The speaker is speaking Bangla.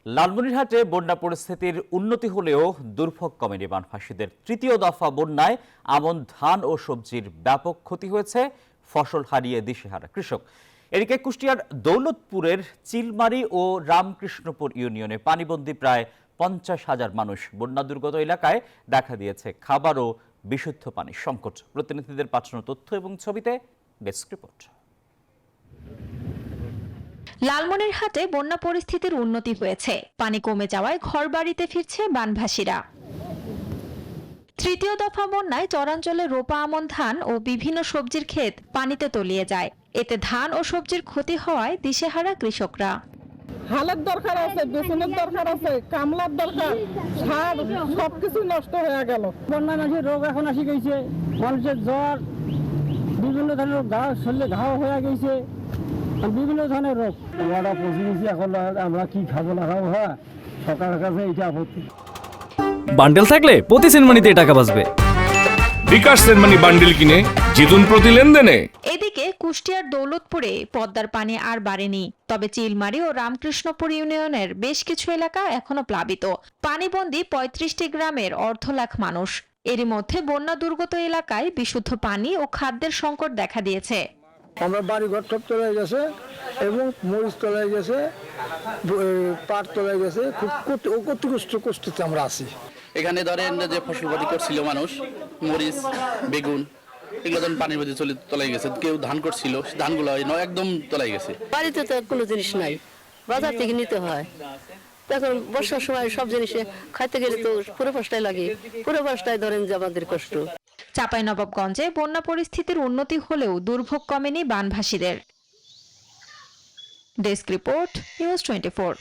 লালমনিরহাটে বন্যা পরিস্থিতির উন্নতি হলেও দুর্ভোগ কমেনি বানভাসীদের। তৃতীয় দফা বন্যায় আমন ধান ও সবজির ব্যাপক ক্ষতি হয়েছে, ফসল হারিয়ে দিশেহারা কৃষক। এদিকে কুষ্টিয়ার দৌলতপুরের চিলমারি ও রামকৃষ্ণপুর ইউনিয়নে পানিবন্দী প্রায় 50,000 মানুষ। বন্যা দুর্গত এলাকায় দেখা দিয়েছে খাবার ও বিশুদ্ধ পানির সংকট। প্রতিনিধিদের পাঠানো তথ্য এবং ছবিতে ডেস্ক রিপোর্ট। লালমনিরহাটে বন্যা পরিস্থিতির উন্নতি হয়েছে, পানি কমে যাওয়ায় ঘরবাড়িতে ফিরছে বানভাসীরা। তৃতীয় দফা বন্যায় চরাঞ্চলে রোপা আমন ধান ও বিভিন্ন সবজির ক্ষেত পানিতে তলিয়ে যায়। এতে ধান ও সবজির ক্ষতি হওয়ায় দিশেহারা কৃষকরা। হালের দরকার আছে, বেসনের দরকার আছে, কামলার দরকার, সার সবকিছু নষ্ট হয়ে গেল। বন্যা মানুষের রোগ এখন আসি গেছে, মানুষের জ্বর, বিভিন্ন ধরনের ঘাও, শরীরে ঘাও হয়ে গেছে, বিভিন্ন ধরনের রোগ। আমরা পৌঁছে গেছি, এখন আমরা কি খাবো না খাবো, হ্যাঁ সরকারের কাছে এটা আপত্তি। বান্ডেল থাকলে প্রতি সেনমানিতে টাকা বাঁচবে। বিকাশ সেনমানি বান্ডেল কিনে জিতুন প্রতি লেনদেনে। এদিকে কুষ্টিয়ার দৌলতপুরে পদ্মার পানি আর বাড়েনি, তবে চিলমারি ও রামকৃষ্ণপুর ইউনিয়নের বেশ কিছু এলাকা এখনো প্লাবিত। পানিবন্দী 35টি গ্রামের 1.5 লাখ মানুষ। এরই মধ্যে বন্যা দুর্গত এলাকায় বিশুদ্ধ পানি ও খাদ্যের সংকট দেখা দিয়েছে। আমরা বাড়িঘর সব চলে গেছে এবং মরিচ চলে গেছে, পাট চলে গেছে, খুব কষ্টতে আমরা আছি। এখানে ধরেন যে ফসলবাদি করছিল মানুষ, মরিচ, বেগুন, এগুলো ধরেন পানির মধ্যে তলাই গেছে। কেউ ধান করছিল, ধানগুলো একদম তলাই গেছে। বাড়িতে তো কোনো জিনিস নাই, বাজার থেকে নিতে হয়। এখন বর্ষার সময় সব জিনিসে খাইতে গেলে তো পুরো পাশটাই লাগে, পুরো পাশটায় ধরেন যে আমাদের কষ্ট। চাঁপাইনবাবগঞ্জে বন্যা পরিস্থিতির উন্নতি হলেও দুর্ভোগ কমেনি বানভাসীদের। Desk report, news 24।